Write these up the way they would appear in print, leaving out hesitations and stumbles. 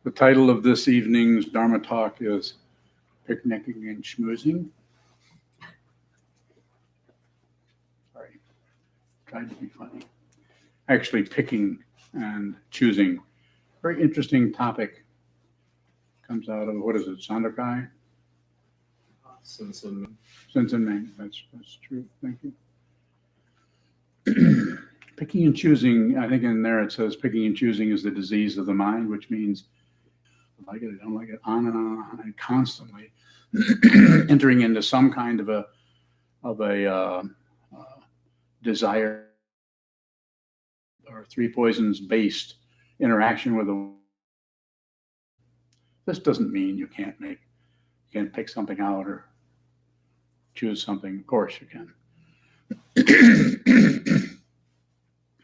The title of this evening's Dharma talk is Picnicking and Schmoozing. Sorry, tried to be funny. Actually, picking and choosing. Very interesting topic. Comes out of, what is it, Sandokai? Hsin Hsin Ming. Hsin Hsin Ming, that's true, thank you. Picking and choosing, I think in there it says picking and choosing is the disease of the mind, which means I like it, I don't like it, on and on and constantly entering into some kind of a desire or three poisons based interaction with a. This doesn't mean you can't pick something out or choose something. Of course you can.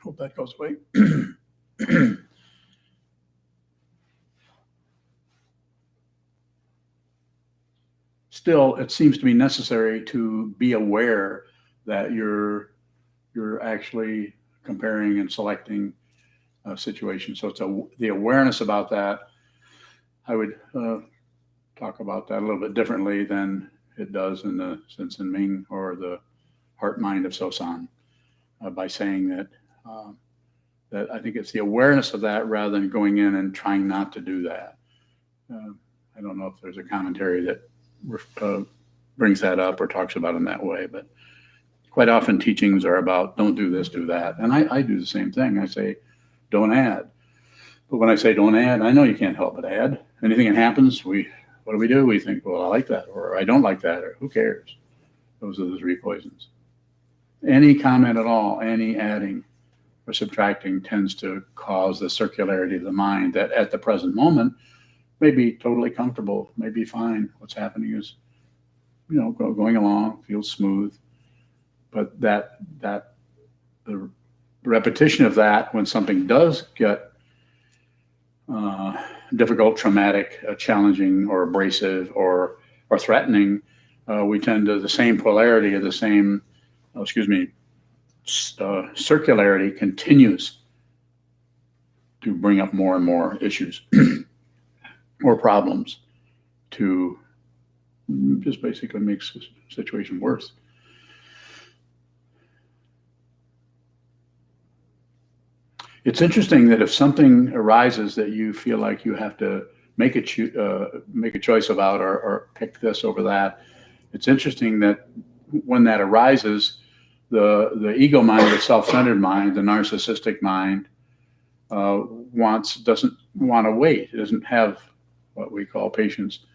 Hope that goes away. Still, it seems to be necessary to be aware that you're actually comparing and selecting a situation. So it's the awareness about that. I would talk about that a little bit differently than it does in the Hsin Hsin Ming or the heart mind of Sokuzan, by saying that I think it's the awareness of that rather than going in and trying not to do that. I don't know if there's a commentary that brings that up or talks about it in that way, but quite often teachings are about don't do this, do that. And I do the same thing. I say, don't add. But when I say don't add, I know you can't help but add. Anything that happens, what do? We think, well, I like that, or I don't like that, or who cares? Those are the three poisons. Any comment at all, any adding or subtracting tends to cause the circularity of the mind that at the present moment may be totally comfortable, may be fine. What's happening is, going along, feels smooth. But the repetition of that when something does get difficult, traumatic, challenging, or abrasive, or threatening, we tend to the same polarity of the same, circularity continues to bring up more and more issues or problems to just basically makes the situation worse. It's interesting that if something arises that you feel like you have to make a choice about or pick this over that, it's interesting that when that arises, the ego mind, the self-centered mind, the narcissistic mind doesn't want to wait. It doesn't have what we call patience.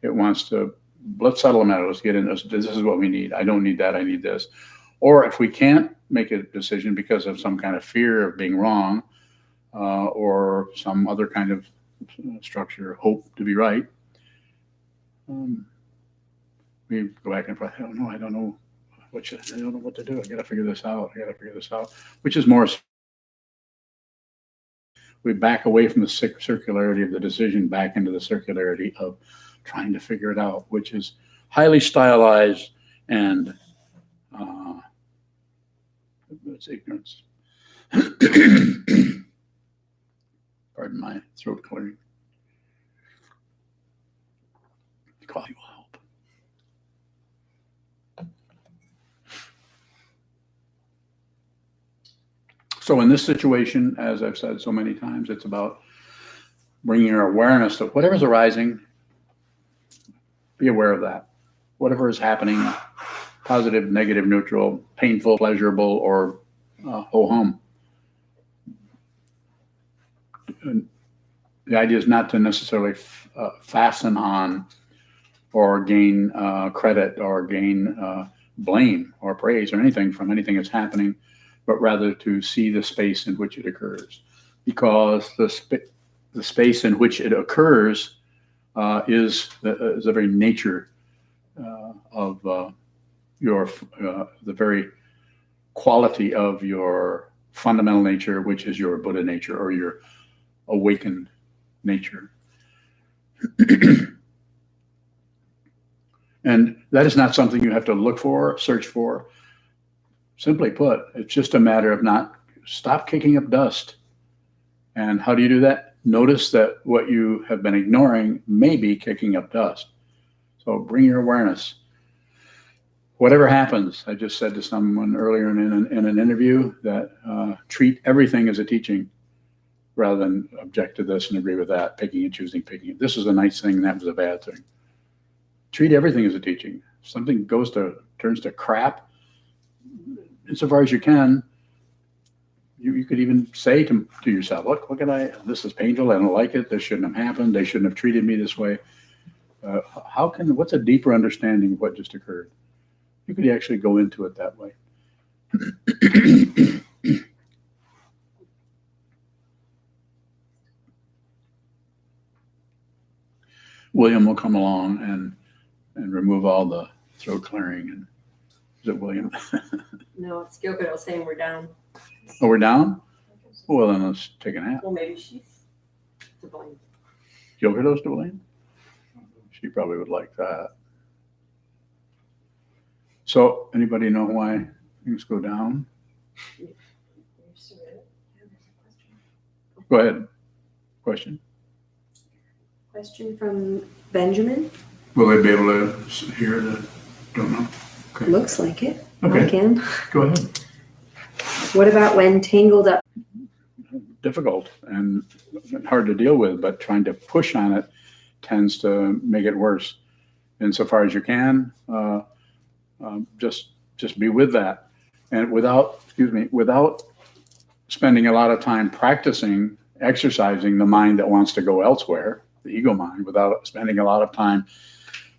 It wants to, let's settle the matter. Let's get in this. This is what we need. I don't need that. I need this. Or if we can't make a decision because of some kind of fear of being wrong or some other kind of structure, hope to be right, we go back and forth. I don't know I don't know what to do. I got to figure this out. Which is more, we back away from the circularity of the decision back into the circularity of trying to figure it out, which is highly stylized and it's ignorance. Pardon my throat clearing. Coffee will help. So in this situation, as I've said so many times, it's about bringing your awareness to whatever's arising. Be aware of that. Whatever is happening, positive, negative, neutral, painful, pleasurable, or ho-hum. The idea is not to necessarily fasten on or gain credit or gain blame or praise or anything from anything that's happening, but rather to see the space in which it occurs. Because the space in which it occurs is the very nature of the very quality of your fundamental nature, which is your Buddha nature or your awakened nature. And that is not something you have to look for, search for. Simply put, it's just a matter of stop kicking up dust. And how do you do that? notice that what you have been ignoring may be kicking up dust. So bring your awareness. Whatever happens, I just said to someone earlier in an interview that treat everything as a teaching rather than object to this and agree with that, picking and choosing, picking it. This was a nice thing and that was a bad thing. Treat everything as a teaching. If something turns to crap, insofar as you can, you could even say to yourself, look, this is painful, I don't like it, this shouldn't have happened, they shouldn't have treated me this way. What's a deeper understanding of what just occurred? You could actually go into it that way. William will come along and remove all the throat clearing. And is it William? No, it's Gyokuro saying we're down. Oh, we're down? Well, then let's take a nap. Well, maybe she's to blame. Yokodo's to blame? She probably would like that. So, anybody know why things go down? Go ahead. Question? Question from Benjamin. Will they be able to hear the? Don't know. Okay. Looks like it. Okay. I can. Go ahead. What about when tangled up? Difficult and hard to deal with, but trying to push on it tends to make it worse. Insofar as you can, just be with that, and without spending a lot of time practicing, exercising the mind that wants to go elsewhere, the ego mind, without spending a lot of time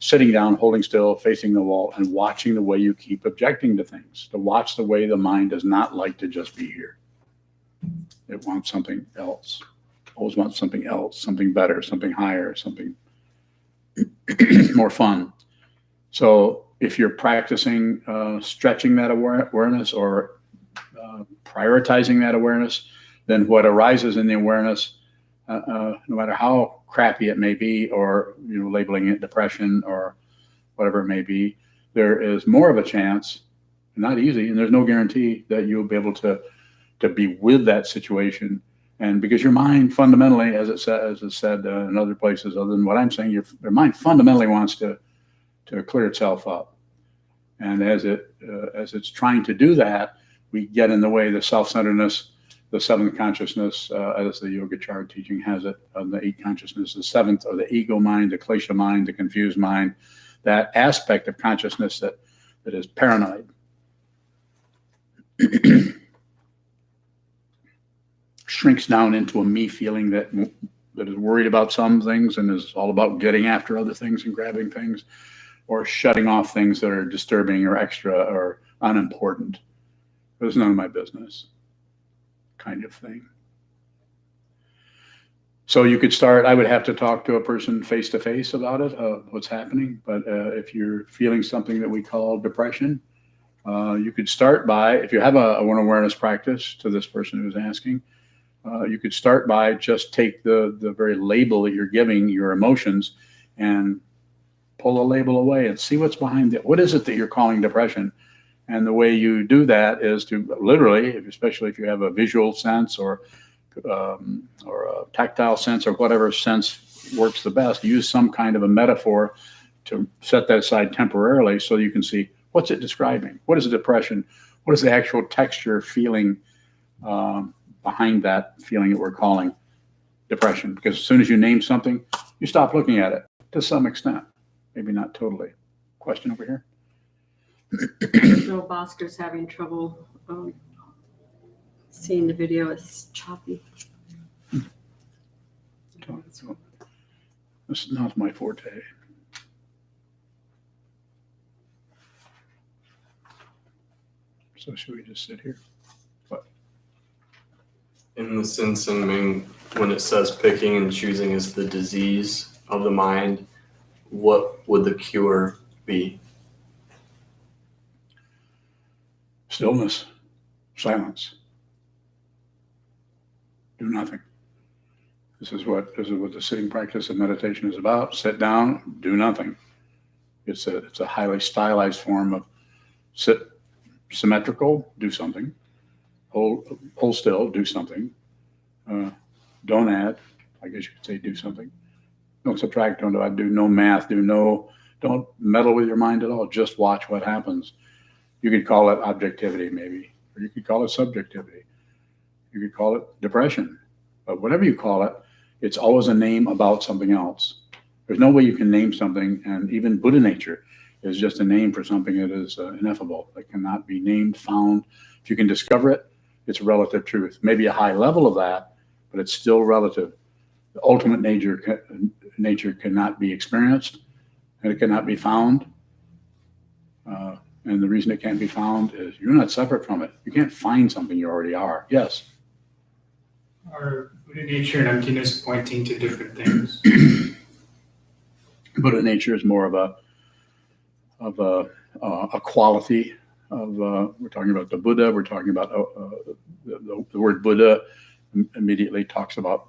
sitting down, holding still, facing the wall, and watching the way you keep objecting to things. To watch the way the mind does not like to just be here. It wants something else. Always wants something else, something better, something higher, something more fun. So if you're practicing stretching that awareness or prioritizing that awareness, then what arises in the awareness, no matter how crappy it may be, or labeling it depression or whatever it may be, there is more of a chance, not easy, and there's no guarantee that you'll be able to be with that situation. And because your mind fundamentally, as it's said in other places other than what I'm saying, your mind fundamentally wants to clear itself up. And as it's trying to do that, we get in the way. The self-centeredness, the seventh consciousness, as the Yogacara teaching has it, of the eight consciousness, the seventh of the ego mind, the klesha mind, the confused mind, that aspect of consciousness that is paranoid. Shrinks down into a me feeling that is worried about some things and is all about getting after other things and grabbing things, or shutting off things that are disturbing or extra or unimportant. It's none of my business kind of thing. So you could start, I would have to talk to a person face to face about it, what's happening. But if you're feeling something that we call depression, you could start by, if you have a one awareness practice to this person who's asking, you could start by just take the very label that you're giving your emotions and pull the label away and see what's behind it. What is it that you're calling depression? And the way you do that is to literally, especially if you have a visual sense or a tactile sense or whatever sense works the best, use some kind of a metaphor to set that aside temporarily so you can see what's it describing. What is a depression? What is the actual texture, feeling behind that feeling that we're calling depression? Because as soon as you name something, you stop looking at it to some extent. Maybe not totally. Question over here? Joe Bosker's having trouble seeing the video. It's choppy. This is not my forte. So should we just sit here? What? In the Hsin Hsin Ming, when it says picking and choosing is the disease of the mind, what would the cure be? Stillness, silence. Do nothing. This is what the sitting practice of meditation is about. Sit down, do nothing. It's a highly stylized form of sit symmetrical, do something. Hold still, do something. Don't add, I guess you could say do something. Don't subtract, don't do no math, don't meddle with your mind at all. Just watch what happens. You could call it objectivity maybe, or you could call it subjectivity. You could call it depression, but whatever you call it, it's always a name about something else. There's no way you can name something, and even Buddha nature is just a name for something that is ineffable, that cannot be named, found. If you can discover it, it's relative truth. Maybe a high level of that, but it's still relative. The ultimate nature cannot be experienced, and it cannot be found. And the reason it can't be found is you're not separate from it. You can't find something you already are. Yes. Are Buddha nature and emptiness pointing to different things? Buddha nature is more of a quality of. We're talking about the Buddha. We're talking about the word Buddha immediately talks about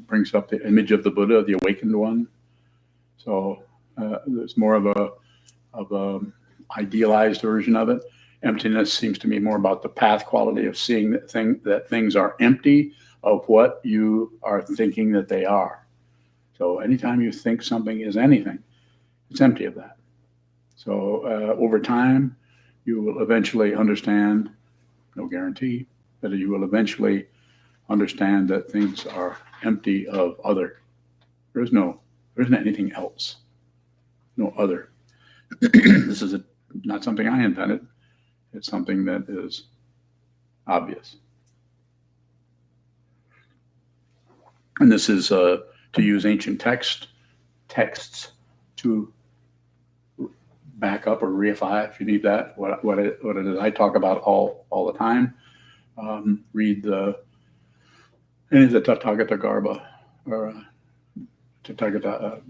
brings up the image of the Buddha, the awakened one. So there's more of a idealized version of it. Emptiness seems to me more about the path quality of seeing that things are empty of what you are thinking that they are. So anytime you think something is anything, it's empty of that. So over time, you will eventually understand, no guarantee, but you will eventually understand that things are empty of other. There isn't anything else, no other. This is not something I invented. It's something that is obvious. And this is to use ancient texts to back up or reify if you need that. What it is I talk about all the time. Read any of the Tathagata or Tathagata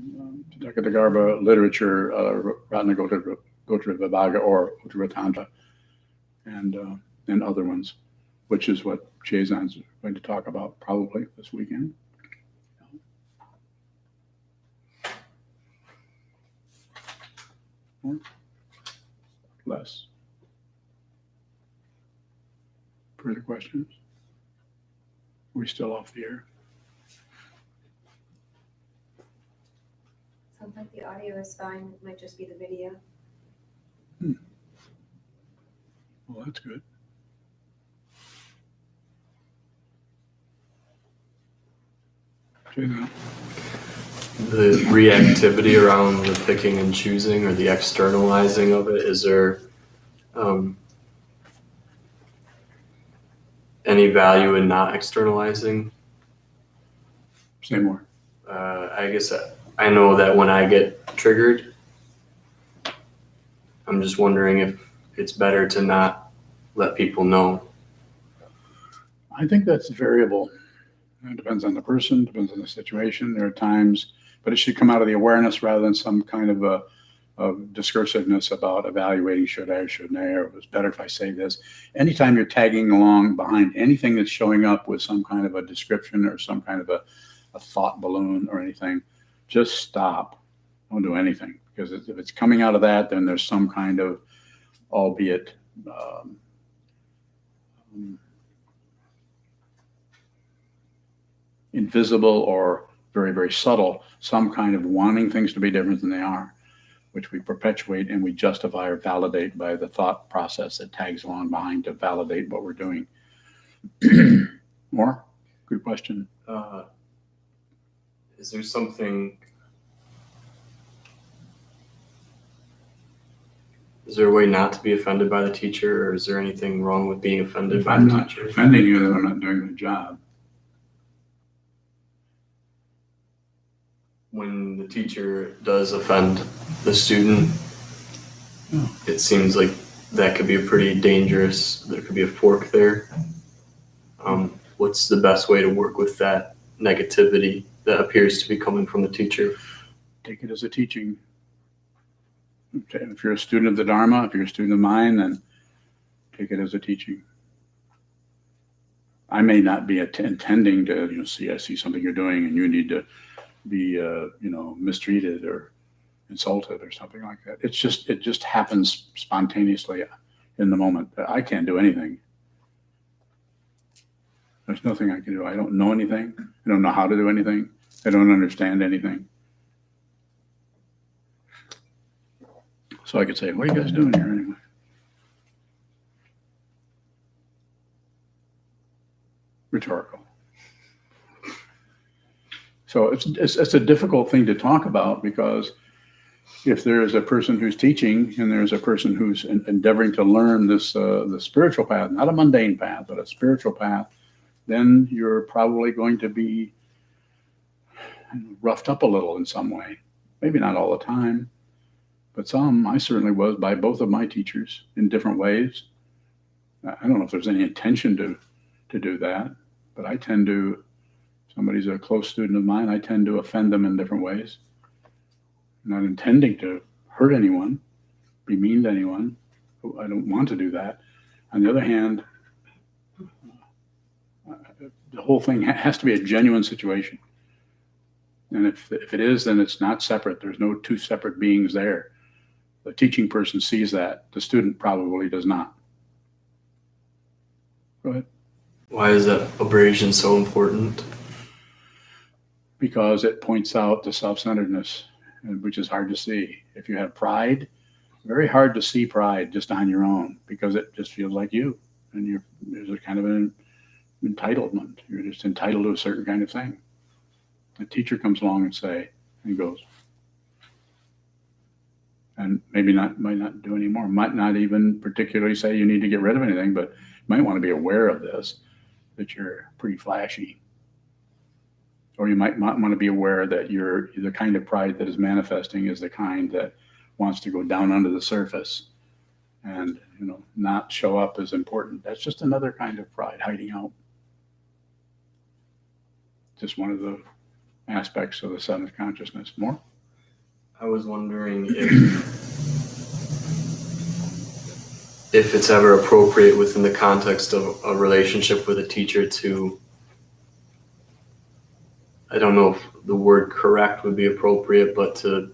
literature, Ratnagotra Vibhaga or Uttaratantra, and other ones, which is what Hsin is going to talk about probably this weekend. More? Less? Further questions? Are we still off the air? Sounds like the audio is fine. It might just be the video. Well, that's good. Hsin. The reactivity around the picking and choosing or the externalizing of it, is there any value in not externalizing? Say more. I guess I know that when I get triggered, I'm just wondering if it's better to not let people know. I think that's variable. It depends on the person, depends on the situation. There are times, but it should come out of the awareness rather than some kind of discursiveness about evaluating should I or shouldn't I, or it was better if I say this. Anytime you're tagging along behind anything that's showing up with some kind of a description or some kind of a thought balloon or anything, just stop. Don't do anything, because if it's coming out of that, then there's some kind of, albeit invisible or very, very subtle, some kind of wanting things to be different than they are, which we perpetuate and we justify or validate by the thought process that tags along behind to validate what we're doing. More? Good question. Is there something, is there a way not to be offended by the teacher, or is there anything wrong with being offended If by I'm the not teacher? offending you, then I'm not doing the job. When the teacher does offend the student, it seems like that could be a pretty dangerous, there could be a fork there. What's the best way to work with that negativity that appears to be coming from the teacher? Take it as a teaching. Okay, if you're a student of the Dharma, if you're a student of mine, then take it as a teaching. I may not be intending to, I see something you're doing and you need to be, mistreated or insulted or something like that. It just happens spontaneously in the moment. I can't do anything. There's nothing I can do. I don't know anything. I don't know how to do anything. They don't understand anything. So I could say, what are you guys doing here anyway? Rhetorical. So it's a difficult thing to talk about, because if there is a person who's teaching and there's a person who's endeavoring to learn this the spiritual path, not a mundane path, but a spiritual path, then you're probably going to be roughed up a little in some way. Maybe not all the time, but some. I certainly was by both of my teachers in different ways. I don't know if there's any intention to do that, but I tend to, somebody's a close student of mine, I tend to offend them in different ways. Not intending to hurt anyone, be mean to anyone. I don't want to do that. On the other hand, the whole thing has to be a genuine situation. And if it is, then it's not separate. There's no two separate beings there. The teaching person sees that. The student probably does not. Go ahead. Why is that abrasion so important? Because it points out the self-centeredness, which is hard to see. If you have pride, very hard to see pride just on your own, because it just feels like you. And there's a kind of an entitlement. You're just entitled to a certain kind of thing. A teacher comes along and goes, and maybe might not do any more, might not even particularly say you need to get rid of anything, but you might want to be aware of this, that you're pretty flashy. Or you might want to be aware that the kind of pride that is manifesting is the kind that wants to go down under the surface and, not show up as important. That's just another kind of pride hiding out. Just one of the aspects of the seventh consciousness. More? I was wondering if it's ever appropriate within the context of a relationship with a teacher to, I don't know if the word correct would be appropriate, but to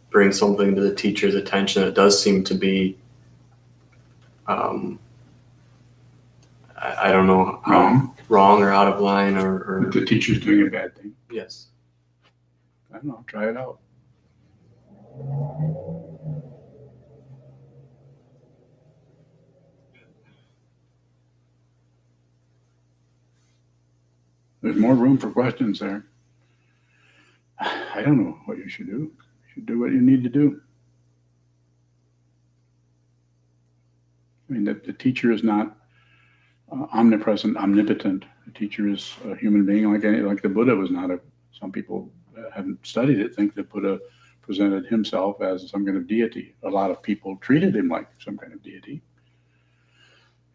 bring something to the teacher's attention that does seem to be, I don't know, wrong or out of line or The teacher's doing a bad thing. Yes. I don't know. Try it out. There's more room for questions there. I don't know what you should do. You should do what you need to do. I mean, the teacher is not omnipresent, omnipotent. The teacher is a human being like the Buddha was not some people haven't studied it, think that Buddha presented himself as some kind of deity. A lot of people treated him like some kind of deity.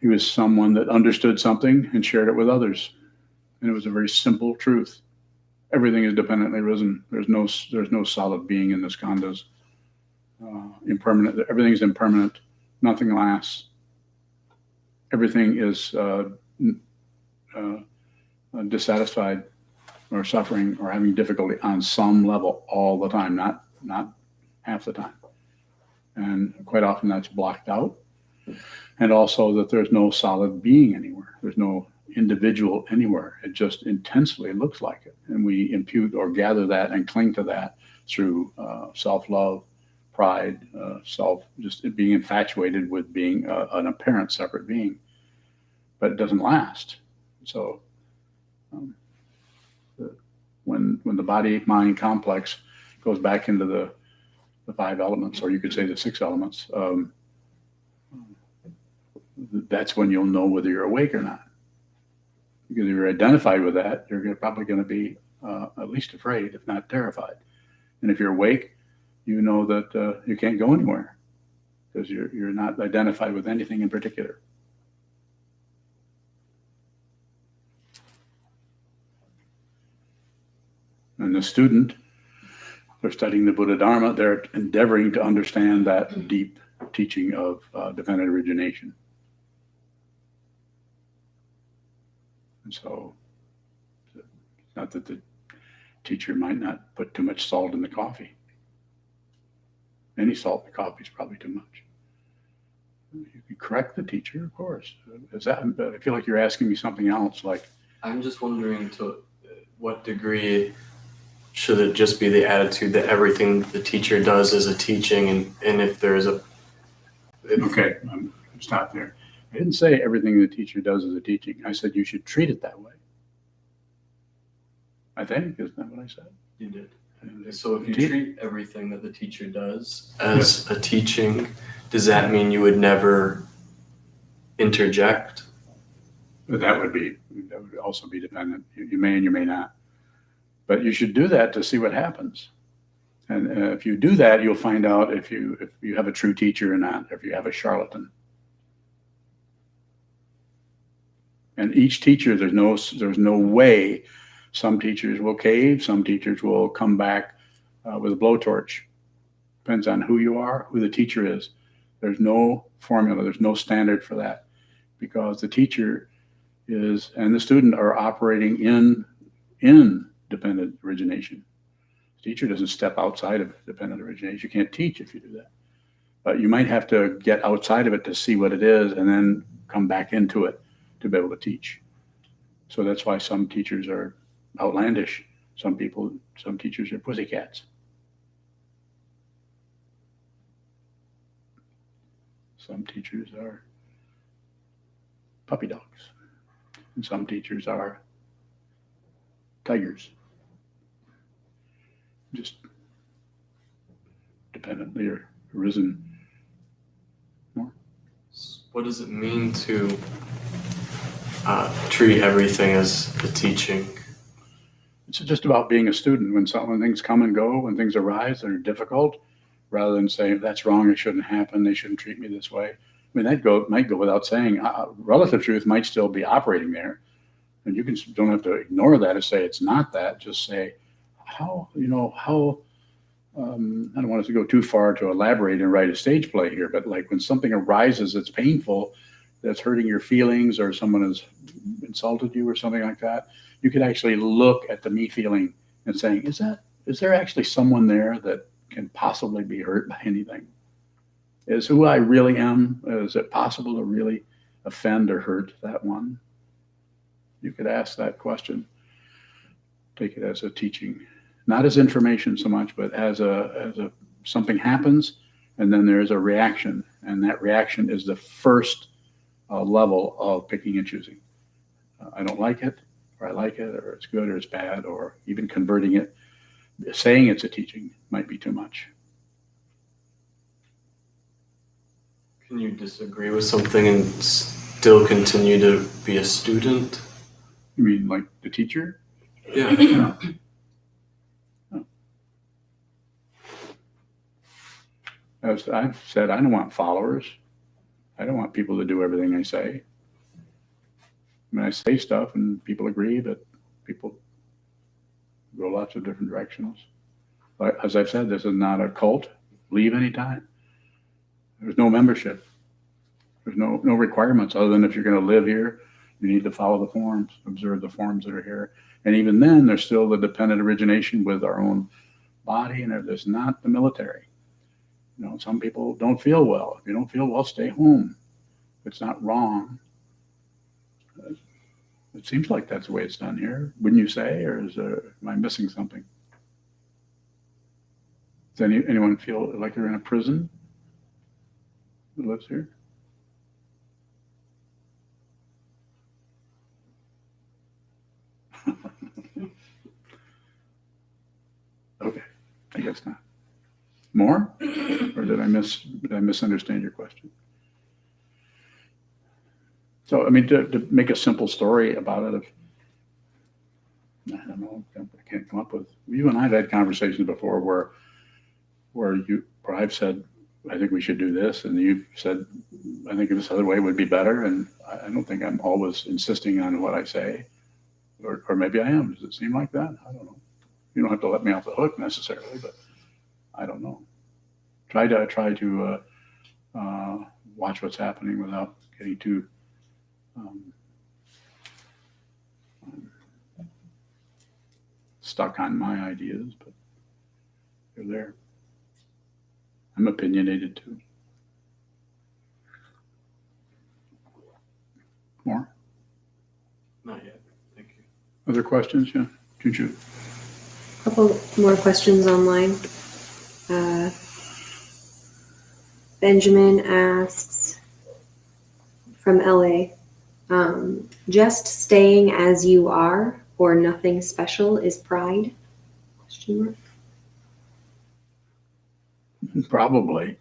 He was someone that understood something and shared it with others. And it was a very simple truth. Everything is dependently risen. There's no solid being in the skandhas. Impermanent. Everything is impermanent. Nothing lasts. Everything is dissatisfied or suffering or having difficulty on some level all the time, not half the time. And quite often that's blocked out. And also that there's no solid being anywhere. There's no individual anywhere. It just intensely looks like it. And we impute or gather that and cling to that through self-love, pride, just being infatuated with being an apparent separate being. But it doesn't last. So when the body-mind complex goes back into the five elements, or you could say the six elements, that's when you'll know whether you're awake or not. Because if you're identified with that, you're probably going to be at least afraid, if not terrified. And if you're awake, you know that you can't go anywhere because you're not identified with anything in particular. And the student, they're studying the Buddha Dharma, they're endeavoring to understand that deep teaching of dependent origination. And so, it's not that the teacher might not put too much salt in the coffee. Any salt in the coffee is probably too much. You can correct the teacher, of course. I feel like you're asking me something else. Like, I'm just wondering to what degree should it just be the attitude that everything the teacher does is a teaching, and if there's a Okay, stop there. I didn't say everything the teacher does is a teaching. I said you should treat it that way. I think, isn't that what I said? You did. And So if you Te- treat everything that the teacher does as a teaching, does that mean you would never interject? that would also be dependent. You may and you may not. But you should do that to see what happens. And if you do that, you'll find out if you have a true teacher or not, or if you have a charlatan. And each teacher, there's no way. Some teachers will cave. Some teachers will come back with a blowtorch. Depends on who you are, who the teacher is. There's no formula. There's no standard for that, because the teacher and the student are operating in dependent origination. The teacher doesn't step outside of dependent origination. You can't teach if you do that. But you might have to get outside of it to see what it is and then come back into it to be able to teach. So that's why some teachers are outlandish. Some teachers are pussycats. Some teachers are puppy dogs. And some teachers are tigers. Just dependently arisen. What does it mean to treat everything as a teaching? It's just about being a student. When things come and go, when things arise that are difficult, rather than saying that's wrong, it shouldn't happen, they shouldn't treat me this way. I mean, that might go without saying. Relative truth might still be operating there, and you don't have to ignore that and say it's not that. Just say how. I don't want us to go too far to elaborate and write a stage play here, but like when something arises that's painful, that's hurting your feelings, or someone has insulted you or something like that, you could actually look at the me feeling and saying, is there actually someone there that can possibly be hurt by anything? Is who I really am, is it possible to really offend or hurt that one? You could ask that question. Take it as a teaching, not as information so much, but as something happens, and then there's a reaction, and that reaction is the first level of picking and choosing. I don't like it, or I like it, or it's good, or it's bad, or even converting it. Saying it's a teaching might be too much. Can you disagree with something and still continue to be a student? You mean like the teacher? Yeah. No. No. As I've said, I don't want followers. I don't want people to do everything I say. I mean, I say stuff and people agree, but people go lots of different directions. But as I've said, this is not a cult. Leave anytime. There's no membership. There's no requirements other than if you're going to live here, you need to follow the forms, observe the forms that are here. And even then, there's still the dependent origination with our own body, and there's not the military. Some people don't feel well. If you don't feel well, stay home. It's not wrong. It seems like that's the way it's done here. Wouldn't you say, or am I missing something? Does anyone feel like they're in a prison who lives here? Okay, I guess not. More? Or did I misunderstand your question? So, I mean, to make a simple story about it, I don't know, I can't come up with. You and I have had conversations before where I've said, I think we should do this, and you've said, I think this other way would be better, and I don't think I'm always insisting on what I say, or maybe I am. Does it seem like that? I don't know. You don't have to let me off the hook necessarily, but I don't know. Try to watch what's happening without getting too stuck on my ideas, but they're there. I'm opinionated too. More? Not yet. Thank you. Other questions? Yeah. Choo-choo. Couple more questions online. Benjamin asks from LA, just staying as you are or nothing special is pride? Question mark. Probably.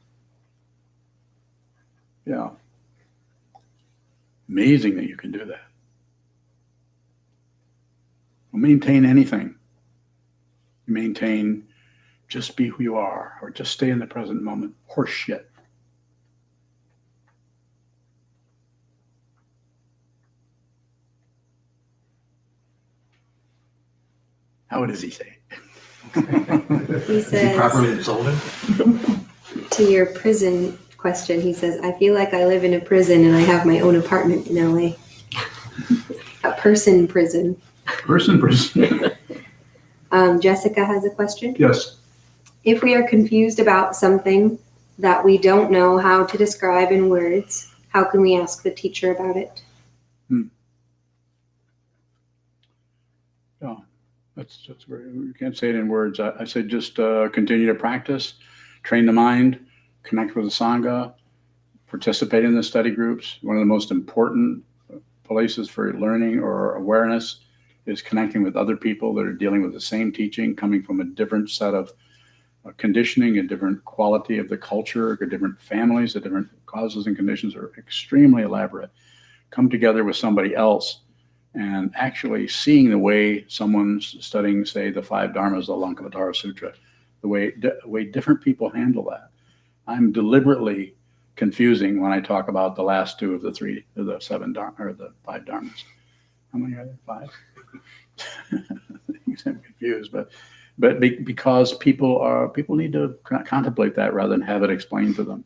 Yeah. Amazing that you can do that. Maintain anything. You maintain just be who you are or just stay in the present moment. Horse shit. How does he say? He Is he properly says, insulted? to your prison question, he says, I feel like I live in a prison and I have my own apartment in LA. A person prison. Person. Jessica has a question. Yes. If we are confused about something that we don't know how to describe in words, how can we ask the teacher about it? Yeah, that's very, you can't say it in words. I say just continue to practice, train the mind, connect with the Sangha, participate in the study groups. One of the most important places for learning or awareness is connecting with other people that are dealing with the same teaching, coming from a different set of conditioning, a different quality of the culture, different families, the different causes and conditions are extremely elaborate. Come together with somebody else and actually seeing the way someone's studying, say, the 5 Dharmas, the Lankavatara Sutra, the way different people handle that. I'm deliberately confusing when I talk about the last 2 of the 7 Dharma, or the 5 Dharmas. How many are there? 5? I'm confused, but because people need to contemplate that rather than have it explained to them.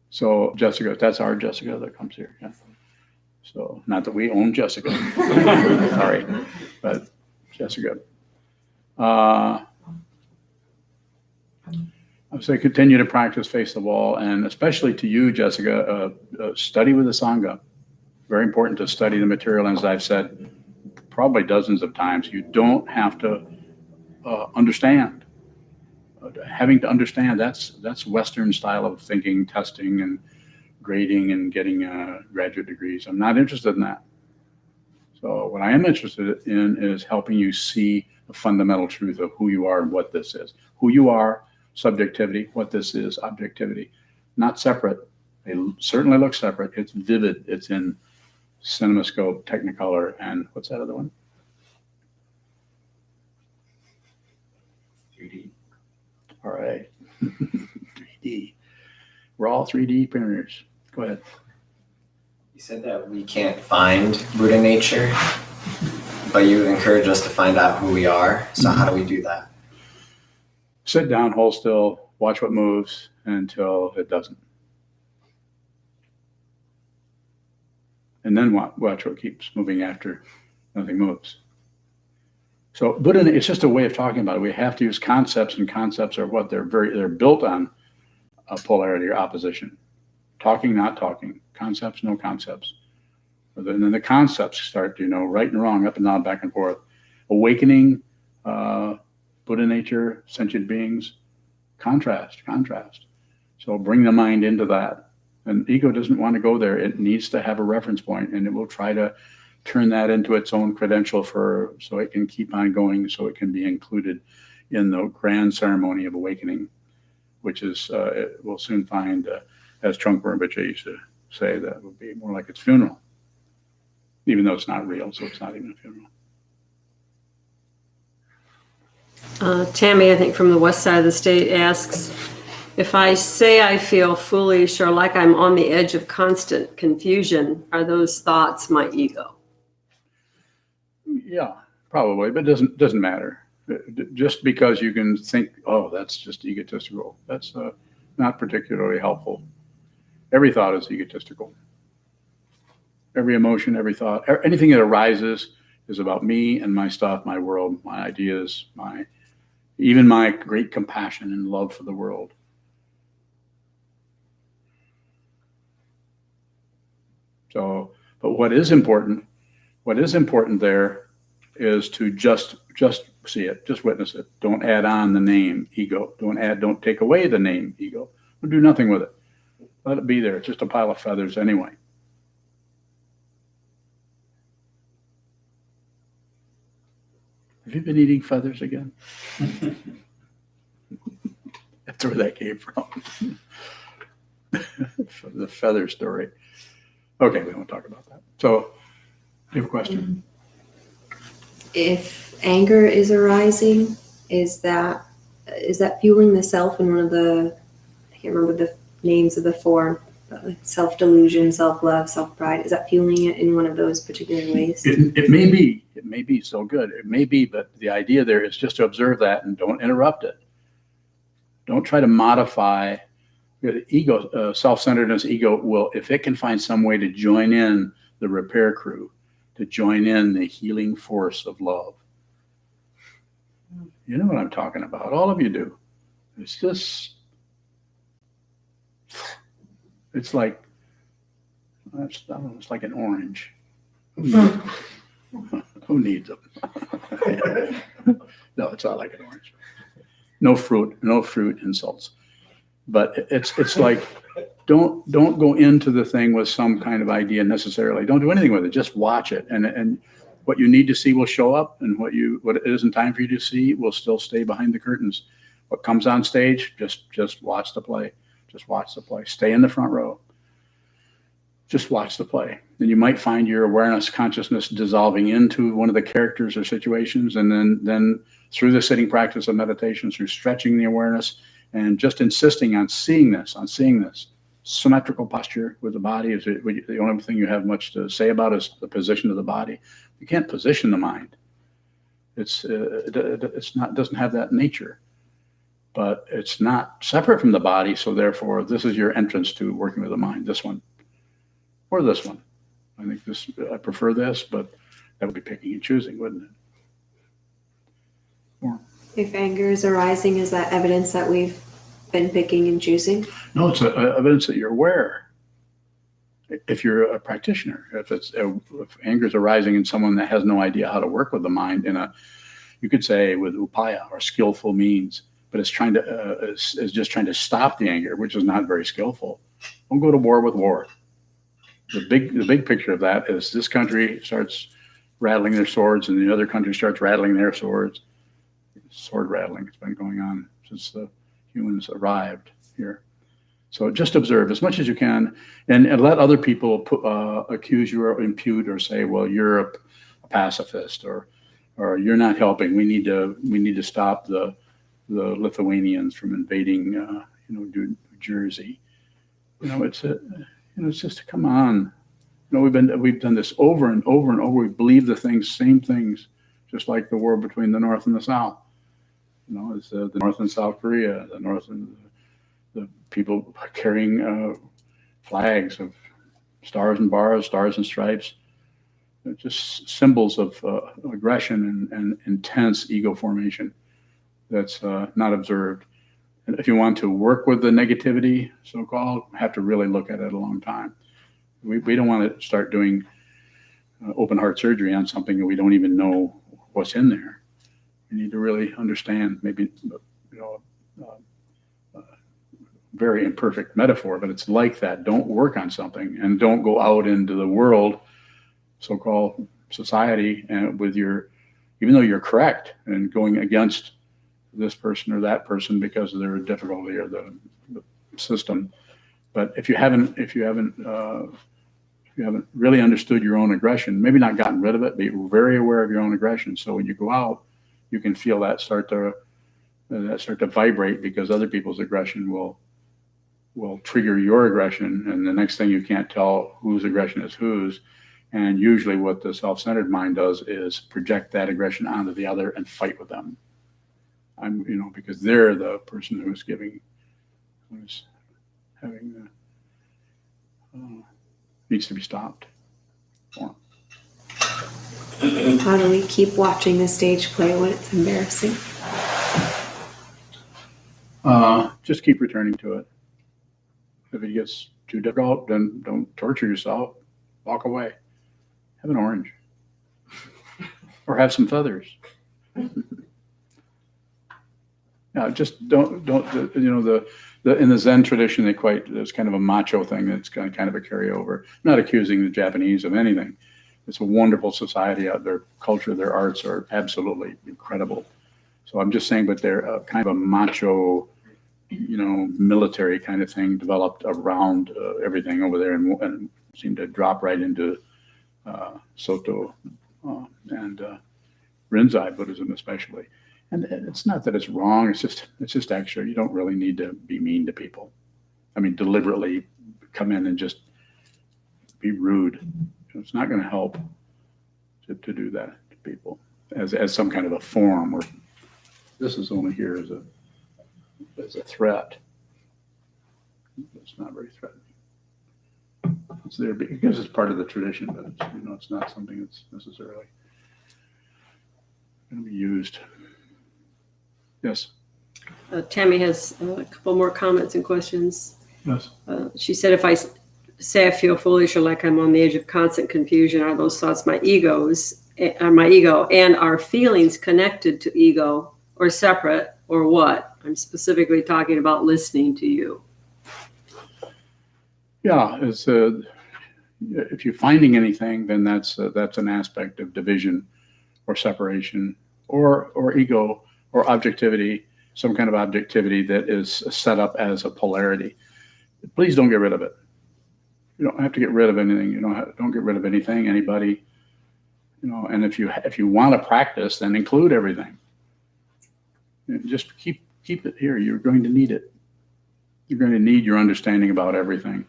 So Jessica, that's our Jessica that comes here. Yeah. So not that we own Jessica, sorry, but Jessica. I would say continue to practice, face the wall, and especially to you, Jessica, study with the Sangha. Very important to study the material, and as I've said probably dozens of times, you don't have to understand. Having to understand, that's Western style of thinking, testing, and grading and getting graduate degrees. I'm not interested in that. So what I am interested in is helping you see the fundamental truth of who you are and what this is. Who you are, subjectivity, what this is, objectivity. Not separate. They certainly look separate. It's vivid. It's in CinemaScope, Technicolor, and what's that other one? 3D. All right. 3D. We're all 3D printers. Go ahead. You said that we can't find Buddha nature, but you encourage us to find out who we are. So how do we do that? Sit down, hold still, watch what moves until it doesn't. And then watch what keeps moving after nothing moves. So Buddha, it's just a way of talking about it. We have to use concepts, and concepts are what they're built on a polarity or opposition. Talking, not talking. Concepts, no concepts. And then the concepts start, right and wrong, up and down, back and forth. Awakening, Buddha nature, sentient beings, contrast. So bring the mind into that. And ego doesn't want to go there. It needs to have a reference point, and it will try to turn that into its own credential so it can keep on going, so it can be included in the grand ceremony of awakening, which is, we'll soon find, as Trungpa Rinpoche used to say, that would be more like its funeral, even though it's not real, so it's not even a funeral. Tammy, I think from the west side of the state, asks, if I say I feel foolish or like I'm on the edge of constant confusion, are those thoughts my ego? Yeah, probably, but it doesn't matter. Just because you can think, oh, that's just egotistical, that's not particularly helpful. Every thought is egotistical. Every emotion, every thought, anything that arises is about me and my stuff, my world, my ideas, even my great compassion and love for the world. So, but what is important there is to just see it, just witness it. Don't add on the name ego. Don't take away the name ego. Don't do nothing with it. Let it be there. It's just a pile of feathers anyway. Have you been eating feathers again? That's where that came from. The feather story. Okay, we won't talk about that. So, you have a question? If anger is arising, is that fueling the self in one of the, I can't remember the names of the four, but like self-delusion, self-love, self-pride, is that fueling it in one of those particular ways? It may be. It may be so good. It may be, but the idea there is just to observe that and don't interrupt it. Don't try to modify ego. Self-centeredness, ego will, if it can find some way to join in the repair crew, to join in the healing force of love. You know what I'm talking about. All of you do. It's just, it's like, I don't know, it's like an orange. Who needs them? No, it's not like an orange. No fruit insults. But it's like, don't go into the thing with some kind of idea necessarily. Don't do anything with it. Just watch it, and what you need to see will show up, and what it isn't time for you to see will still stay behind the curtains. What comes on stage, just watch the play. Just watch the play. Stay in the front row. Just watch the play. And you might find your awareness, consciousness dissolving into one of the characters or situations, and then through the sitting practice of meditation, through stretching the awareness, and just insisting on seeing this. Symmetrical posture with the body is the only thing you have much to say about is the position of the body. You can't position the mind. It's not, doesn't have that nature, but it's not separate from the body. So therefore, this is your entrance to working with the mind. This one or this one. I think I prefer this, but that would be picking and choosing, wouldn't it? If anger is arising, is that evidence that we've been picking and choosing? No, it's evidence that you're aware. If you're a practitioner, if anger is arising in someone that has no idea how to work with the mind you could say with upaya or skillful means, but it's just trying to stop the anger, which is not very skillful. Don't go to war with war. The big picture of that is this country starts rattling their swords and the other country starts rattling their swords. Sword rattling has been going on since the humans arrived here. So just observe as much as you can, and let other people accuse you or impute or say, well, you're a pacifist, or you're not helping. We need to stop the Lithuanians from invading New Jersey. It's just, come on. We've done this over and over and over. We believe same things, just like the war between the North and the South. It's the North and South Korea, the North and the people carrying flags of stars and bars, stars and stripes. They're just symbols of aggression and intense ego formation that's not observed. And if you want to work with the negativity, so-called, have to really look at it a long time. We don't want to start doing open heart surgery on something that we don't even know what's in there. We need to really understand, maybe, very imperfect metaphor, but it's like that. Don't work on something and don't go out into the world, so-called society, and even though you're correct and going against this person or that person because of their difficulty or the system. But if you haven't really understood your own aggression, maybe not gotten rid of it, but you're very aware of your own aggression. So when you go out, you can feel that start to vibrate, because other people's aggression will trigger your aggression, and the next thing you can't tell whose aggression is whose. And usually what the self-centered mind does is project that aggression onto the other and fight with them. Because they're the person who's having needs to be stopped. How do we keep watching the stage play when it's embarrassing? Just keep returning to it. If it gets too difficult, then don't torture yourself. Walk away. Have an orange. or have some feathers. Yeah, just don't, in the Zen tradition, there's kind of a macho thing that's kind of a carryover. I'm not accusing the Japanese of anything. It's a wonderful society out there. Culture, their arts are absolutely incredible. So I'm just saying, but they're kind of a macho, military kind of thing developed around everything over there and seem to drop right into Soto and Rinzai Buddhism especially. And it's not that it's wrong. It's just actually, you don't really need to be mean to people. I mean, deliberately come in and just be rude. It's not going to help to do that to people as some kind of a form where this is only here as a threat. It's not very threatening. It's there because it's part of the tradition, but it's not something that's necessarily going to be used. Yes. Tammy has a couple more comments and questions. Yes. She said, if I say I feel foolish or like I'm on the edge of constant confusion, are those thoughts my ego, and are feelings connected to ego or separate or what? I'm specifically talking about listening to you. Yeah, if you're finding anything, then that's an aspect of division or separation or ego or objectivity, some kind of objectivity that is set up as a polarity. Please don't get rid of it. You don't have to get rid of anything. Don't get rid of anything, anybody. And if you want to practice, then include everything. Just keep it here. You're going to need it. You're going to need your understanding about everything.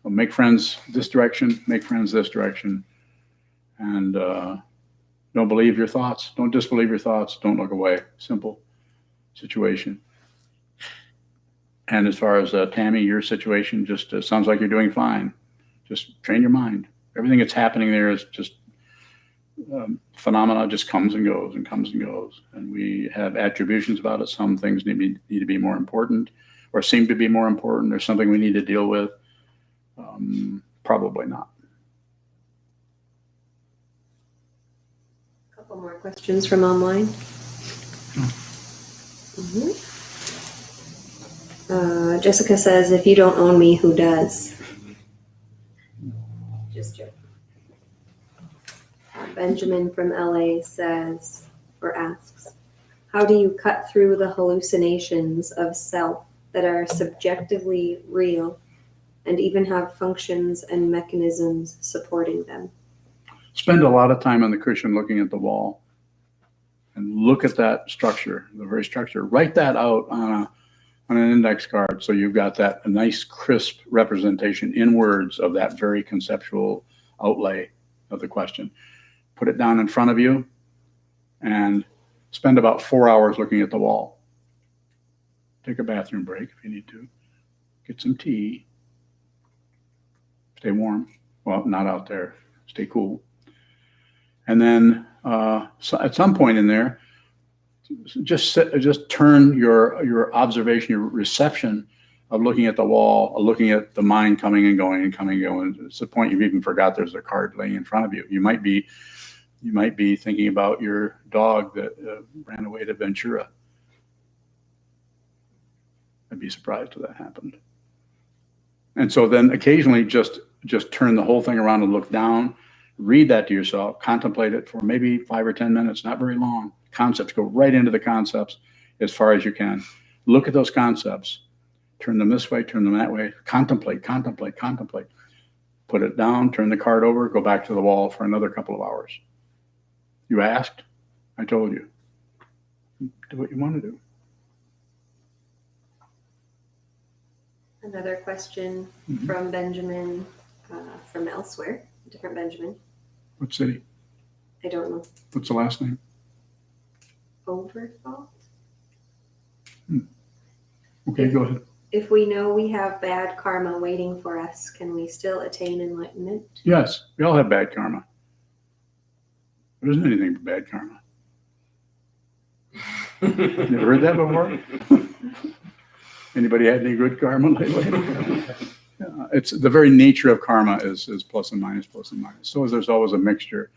Well, make friends this direction, make friends this direction, and don't believe your thoughts. Don't disbelieve your thoughts. Don't look away. Simple situation. And as far as Tammy, your situation just sounds like you're doing fine. Just train your mind. Everything that's happening there is just phenomena, just comes and goes and comes and goes. And we have attributions about it. Some things need to be more important or seem to be more important or something we need to deal with. Probably not. A couple more questions from online. Jessica says, if you don't own me, who does? Just joking. Benjamin from LA says, or asks, how do you cut through the hallucinations of self that are subjectively real and even have functions and mechanisms supporting them? Spend a lot of time on the cushion looking at the wall and look at that structure, the very structure. Write that out on an index card so you've got that a nice crisp representation in words of that very conceptual outlay of the question. Put it down in front of you and spend about 4 hours looking at the wall. Take a bathroom break if you need to. Get some tea. Stay warm. Well, not out there. Stay cool. And then so at some point in there, just turn your observation, your reception of looking at the wall, looking at the mind coming and going and coming and going. It's the point you've even forgot there's a card laying in front of you. You might be thinking about your dog that ran away to Ventura. I'd be surprised if that happened. And so then occasionally just turn the whole thing around and look down, read that to yourself, contemplate it for maybe 5 or 10 minutes, not very long. Concepts, go right into the concepts as far as you can. Look at those concepts, turn them this way, turn them that way, contemplate. Put it down, turn the card over, go back to the wall for another couple of hours. You asked, I told you. Do what you want to do. Another question from Benjamin from elsewhere, different Benjamin. What city? I don't know. What's the last name? Overthought? Okay, go ahead. If we know we have bad karma waiting for us, can we still attain enlightenment? Yes, we all have bad karma. There isn't anything but bad karma. Never heard that before? Anybody had any good karma lately? It's the very nature of karma is plus and minus, plus and minus. So there's always a mixture.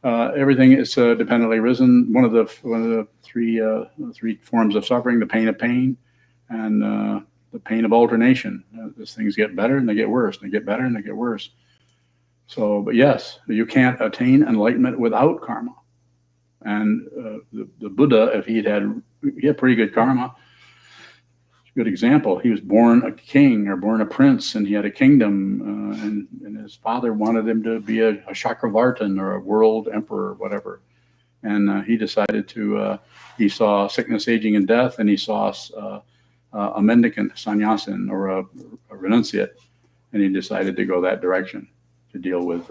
Everything is dependently risen. One of the three forms of suffering: the pain of pain, and the pain of alternation. As things get better and they get worse, and they get better and they get worse. So, but yes, you can't attain enlightenment without karma. And the Buddha, if he had pretty good karma. Good example. He was born a king or born a prince, and he had a kingdom, and his father wanted him to be a Chakravartin or a world emperor or whatever. And he decided to. He saw sickness, aging, and death, and he saw a mendicant, sannyasin, or a renunciate, and he decided to go that direction to deal with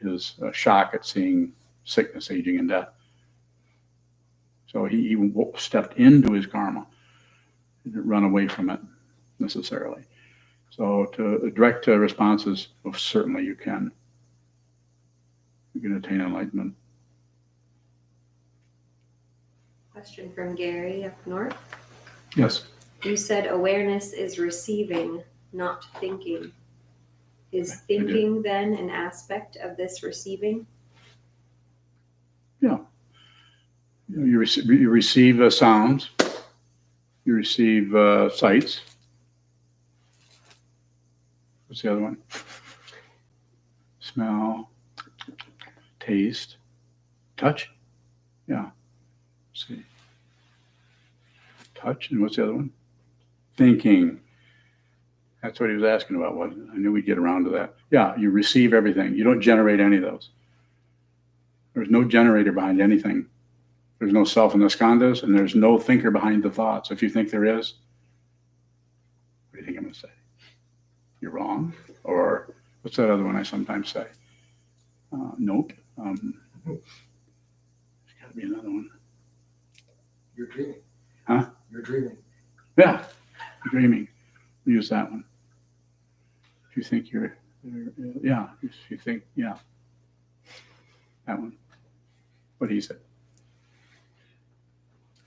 his shock at seeing sickness, aging, and death. So he stepped into his karma. He didn't run away from it necessarily. So to direct responses, well, certainly you can. You can attain enlightenment. Question from Gary up north. Yes. You said awareness is receiving, not thinking. Is thinking then an aspect of this receiving? Yeah. You receive sounds. You receive sights. What's the other one? Smell, taste, touch. Yeah. Let's see. Touch, and what's the other one? Thinking. That's what he was asking about, wasn't it? I knew we'd get around to that. Yeah, you receive everything. You don't generate any of those. There's no generator behind anything. There's no self in the skandhas, and there's no thinker behind the thoughts. If you think there is, what do you think I'm going to say? You're wrong. Or what's that other one I sometimes say? Nope. There's got to be another one. You're dreaming. Huh? You're dreaming. Yeah, you're dreaming. Use that one. If you think yeah, if you think, yeah. That one. What he said.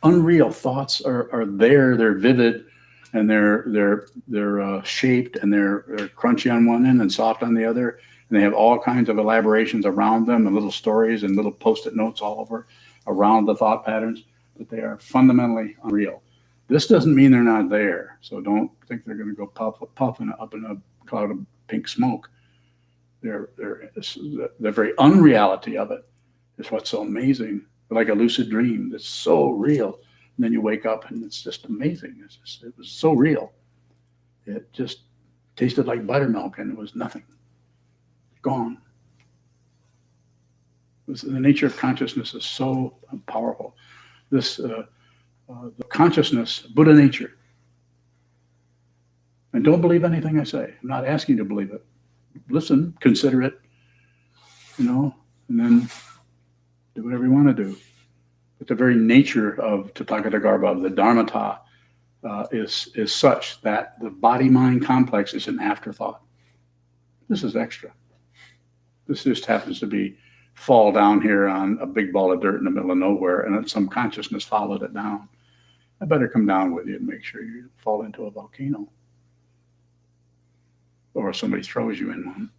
Unreal thoughts are there. They're vivid, and they're shaped, and they're crunchy on one end and soft on the other, and they have all kinds of elaborations around them and little stories and little post-it notes all over around the thought patterns, but they are fundamentally unreal. This doesn't mean they're not there, so don't think they're going to go puffing up in a cloud of pink smoke. The very unreality of it is what's so amazing. Like a lucid dream that's so real, and then you wake up and it's just amazing. It was so real. It just tasted like buttermilk, and it was nothing. Gone. The nature of consciousness is so powerful. The consciousness, Buddha nature. And don't believe anything I say. I'm not asking you to believe it. Listen, consider it, and then do whatever you want to do. But the very nature of Tathagata of the Dharmata, is such that the body-mind complex is an afterthought. This is extra. This just happens to fall down here on a big ball of dirt in the middle of nowhere, and then some consciousness followed it down. I better come down with you and make sure you fall into a volcano. Or somebody throws you in one.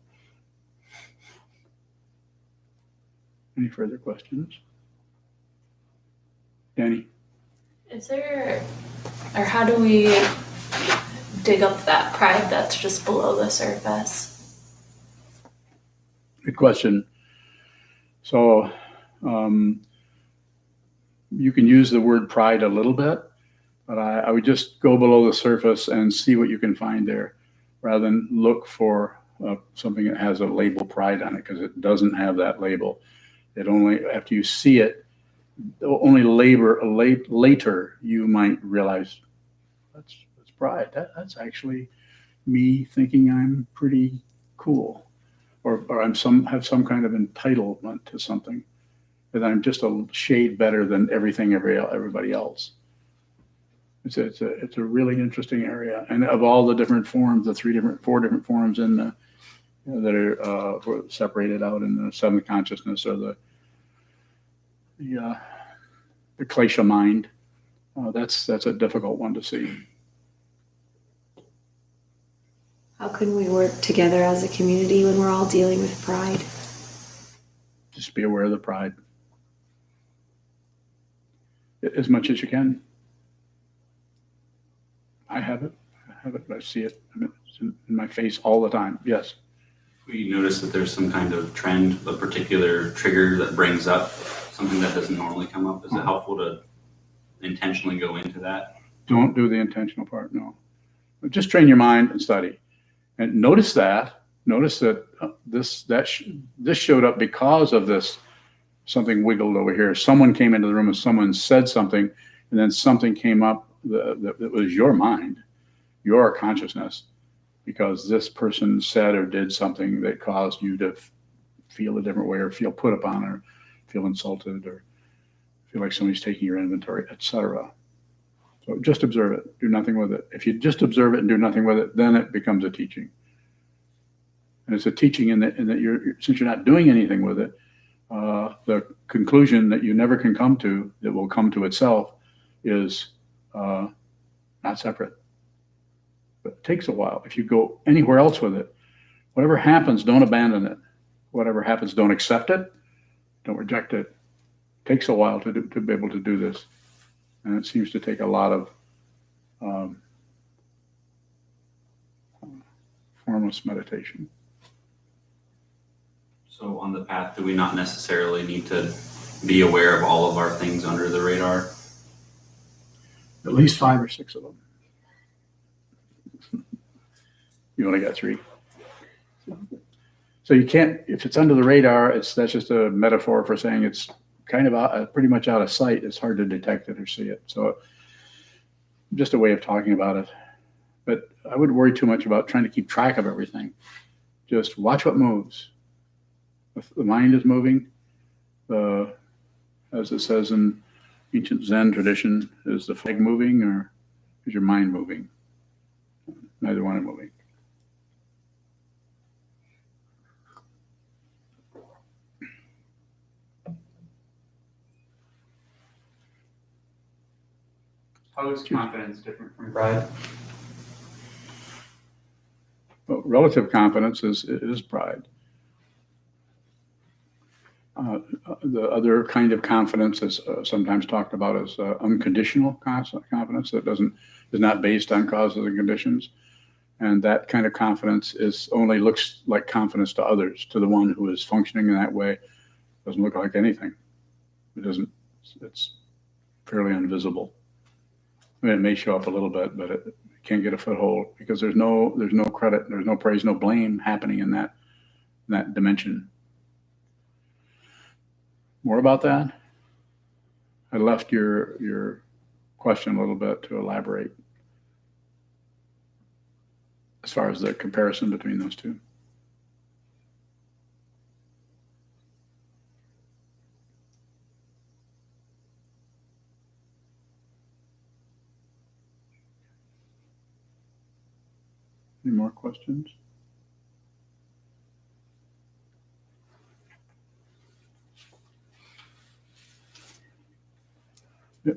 Any further questions? Danny? Is there, or how do we dig up that pride that's just below the surface? Good question. So you can use the word pride a little bit, but I would just go below the surface and see what you can find there, rather than look for something that has a label pride on it, because it doesn't have that label. It only, after you see it, only later you might realize that's pride. That's actually me thinking I'm pretty cool, or have some kind of entitlement to something, that I'm just a shade better than everybody else. It's a really interesting area, and of all the different forms, the 4 different forms in the that are separated out in the seventh consciousness, or the klesha mind. That's a difficult one to see. How can we work together as a community when we're all dealing with pride? Just be aware of the pride as much as you can. I have it. I see it. It's in my face all the time. Yes. We notice that there's some kind of trend, a particular trigger that brings up something that doesn't normally come up. Is it helpful to intentionally go into that? Don't do the intentional part. No. But just train your mind and study. And notice that this showed up because of this. Something wiggled over here. Someone came into the room and someone said something, and then something came up that was your mind, your consciousness, because this person said or did something that caused you to feel a different way, or feel put upon, or feel insulted, or feel like somebody's taking your inventory, etc. So just observe it. Do nothing with it. If you just observe it and do nothing with it, then it becomes a teaching. And it's a teaching in that since you're not doing anything with it, the conclusion that you never can come to, that will come to itself, is not separate. But it takes a while. If you go anywhere else with it, whatever happens, don't abandon it. Whatever happens, don't accept it. Don't reject it. It takes a while to be able to do this. And it seems to take a lot of formless meditation. So on the path, do we not necessarily need to be aware of all of our things under the radar? At least 5 or 6 of them. You only got 3. So you can't, if it's under the radar, that's just a metaphor for saying it's kind of pretty much out of sight. It's hard to detect it or see it. So just a way of talking about it. But I wouldn't worry too much about trying to keep track of everything. Just watch what moves. If the mind is moving, as it says in ancient Zen tradition, is the flag moving or is your mind moving? Neither one are moving. How is confidence different from pride? Well, relative confidence is pride. The other kind of confidence is sometimes talked about as unconditional confidence that is not based on causes and conditions, and that kind of confidence only looks like confidence to others. To the one who is functioning in that way, doesn't look like anything. It's fairly invisible. I mean, it may show up a little bit, but it can't get a foothold because there's no credit, there's no praise, no blame happening in that dimension. More about that? I left your question a little bit to elaborate as far as the comparison between those two. Any more questions?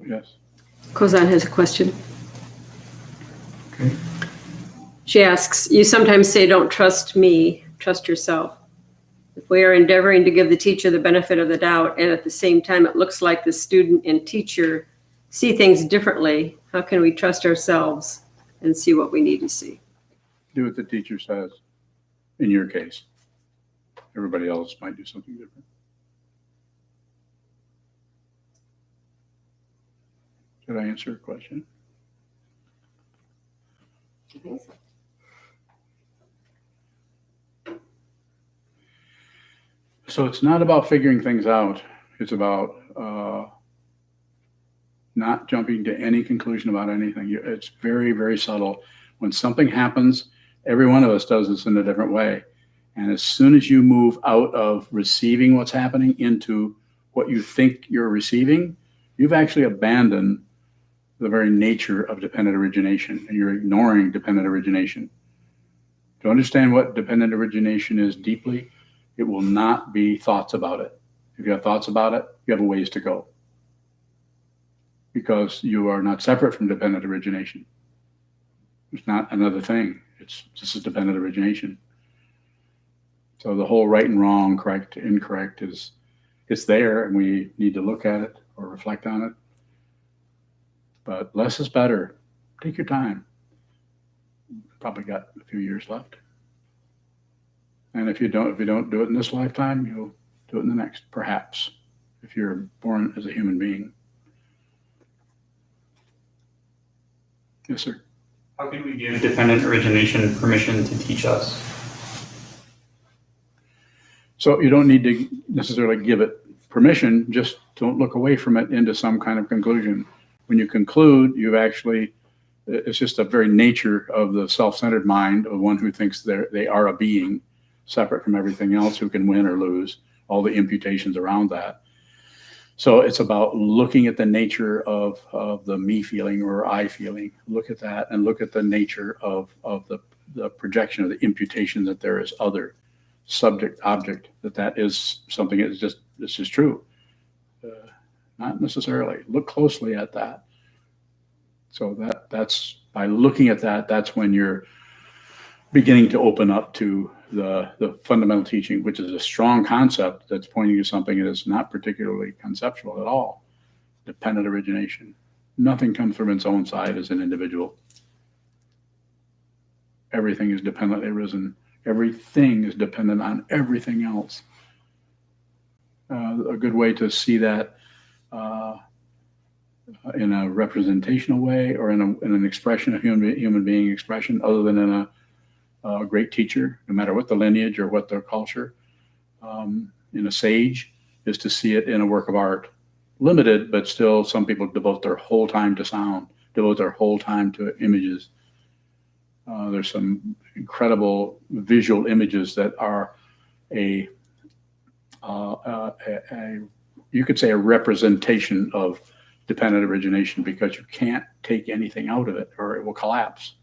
Yes. Kozan has a question. Okay. She asks, you sometimes say, don't trust me, trust yourself. If we are endeavoring to give the teacher the benefit of the doubt, and at the same time it looks like the student and teacher see things differently, how can we trust ourselves and see what we need to see? Do what the teacher says, in your case. Everybody else might do something different. Did I answer your question? I think so. So it's not about figuring things out. It's about not jumping to any conclusion about anything. It's very, very subtle. When something happens, every one of us does this in a different way. And as soon as you move out of receiving what's happening into what you think you're receiving, you've actually abandoned the very nature of dependent origination, and you're ignoring dependent origination. To understand what dependent origination is deeply, it will not be thoughts about it. If you have thoughts about it, you have a ways to go, because you are not separate from dependent origination. It's not another thing. This is dependent origination. So the whole right and wrong, correct, incorrect is it's there and we need to look at it or reflect on it. But less is better. Take your time. Probably got a few years left. And if you don't do it in this lifetime, you'll do it in the next, perhaps, if you're born as a human being. Yes, sir. How can we give dependent origination permission to teach us? So you don't need to necessarily give it permission, just don't look away from it into some kind of conclusion. When you conclude, it's just a very nature of the self-centered mind of one who thinks they are a being separate from everything else, who can win or lose, all the imputations around that. So it's about looking at the nature of the me feeling or I feeling. Look at that and look at the nature of the projection of the imputation that there is other subject, object, that is something that's just true. Not necessarily. Look closely at that. So that's by looking at that, that's when you're beginning to open up to the fundamental teaching, which is a strong concept that's pointing to something that is not particularly conceptual at all. Dependent origination. Nothing comes from its own side as an individual. Everything is dependently arisen. Everything is dependent on everything else. A good way to see that in a representational way or in an expression, a human being expression, other than in a great teacher, no matter what the lineage or what their culture, in a sage, is to see it in a work of art. Limited, but still some people devote their whole time to sound, devote their whole time to images. There's some incredible visual images that are you could say a representation of dependent origination, because you can't take anything out of it or it will collapse.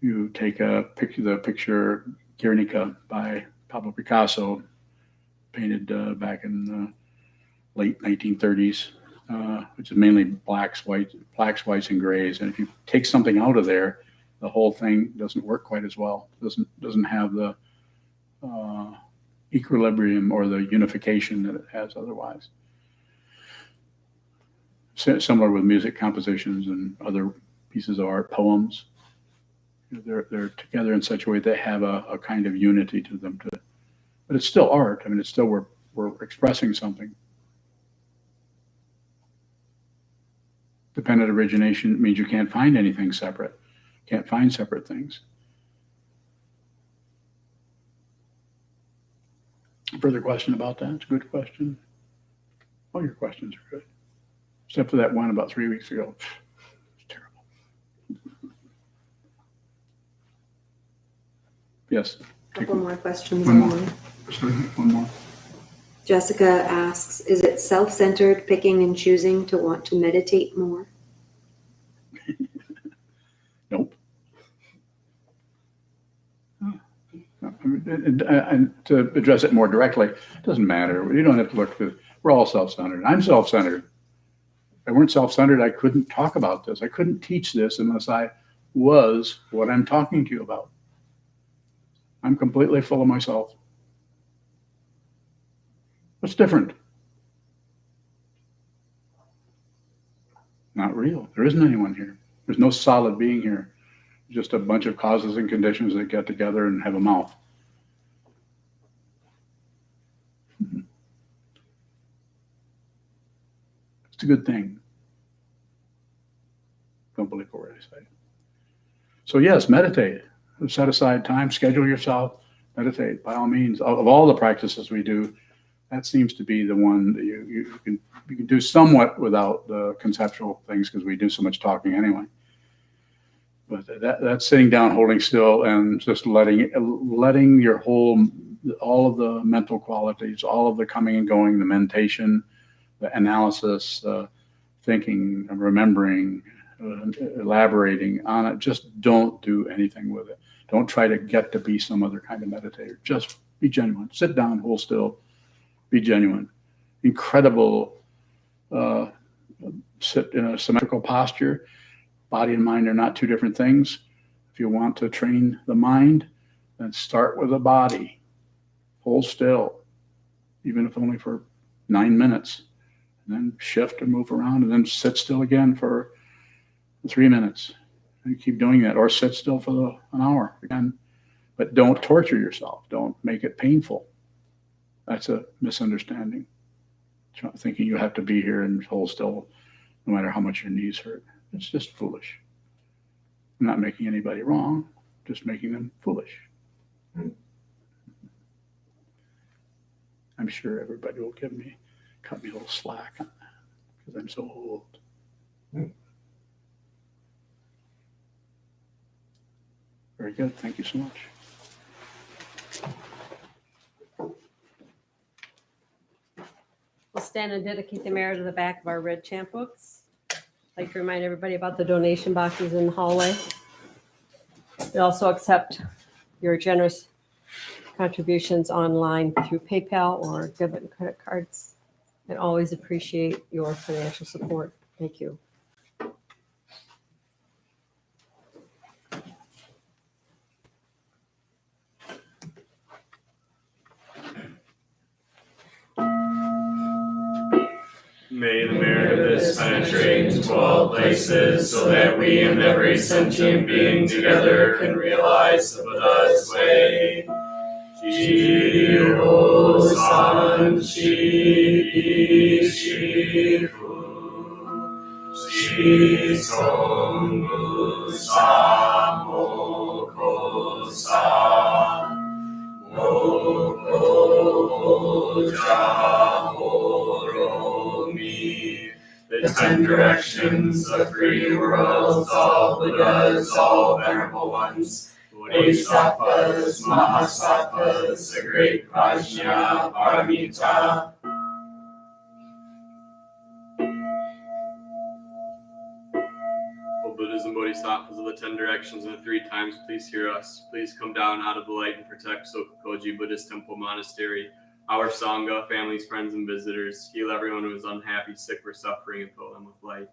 You take the picture Guernica by Pablo Picasso, painted back in the late 1930s, which is mainly blacks, whites, and grays. And if you take something out of there, the whole thing doesn't work quite as well. Doesn't have the equilibrium or the unification that it has otherwise. Similar with music compositions and other pieces of art, poems. They're together in such a way they have a kind of unity to them. But it's still art. I mean, it's still we're expressing something. Dependent origination means you can't find anything separate. Can't find separate things. Further question about that? It's a good question. All your questions are good. Except for that one about 3 weeks ago. It's terrible. Yes. Couple more questions. One more. online. Sorry, one more. Jessica asks, is it self-centered picking and choosing to want to meditate more? Nope. And to address it more directly, it doesn't matter. You don't have to look. We're all self-centered. I'm self-centered. If I weren't self-centered, I couldn't talk about this. I couldn't teach this unless I was what I'm talking to you about. I'm completely full of myself. What's different? Not real. There isn't anyone here. There's no solid being here. Just a bunch of causes and conditions that get together and have a mouth. It's a good thing. Don't believe a word I say. So yes, meditate. Set aside time, schedule yourself, meditate. By all means, of all the practices we do, that seems to be the one that you can do somewhat without the conceptual things, because we do so much talking anyway. But that's sitting down, holding still, and just letting your all of the mental qualities, all of the coming and going, the meditation, the analysis, thinking, remembering, elaborating on it. Just don't do anything with it. Don't try to get to be some other kind of meditator. Just be genuine. Sit down, hold still, be genuine. Incredible. Sit in a symmetrical posture. Body and mind are not two different things. If you want to train the mind, then start with the body. Hold still. even if only for 9 minutes, and then shift or move around, and then sit still again for 3 minutes. And keep doing that, or sit still for an hour again. But don't torture yourself. Don't make it painful. That's a misunderstanding. Thinking you have to be here and hold still no matter how much your knees hurt. It's just foolish. I'm not making anybody wrong, just making them foolish. I'm sure everybody will cut me a little slack on that because I'm so old. Very good. Thank you so much. We'll stand and dedicate the merit to the back of our red chant books. I'd like to remind everybody about the donation boxes in the hallway. We also accept your generous contributions online through PayPal or debit and credit cards. And always appreciate your financial support. Thank you. May the merit of this penetrate into all places, so that we and every sentient being together can realize the Buddha's way. Ji-ho-san, shi-fu, shi-song-mu-sa, mo-ko-sa, mo-ko-ja-ho-ro-mi. The 10 directions, the free worlds, all Buddhas, all venerable ones, Bodhisattvas, Mahasattvas, the great Prajna, Paramita. O Buddhas and Bodhisattvas of the 10 directions and the 3 times, please hear us. Please come down out of the light and protect SokukoJi Buddhist Temple Monastery, our Sangha, families, friends, and visitors. Heal everyone who is unhappy, sick, or suffering, and fill them with light.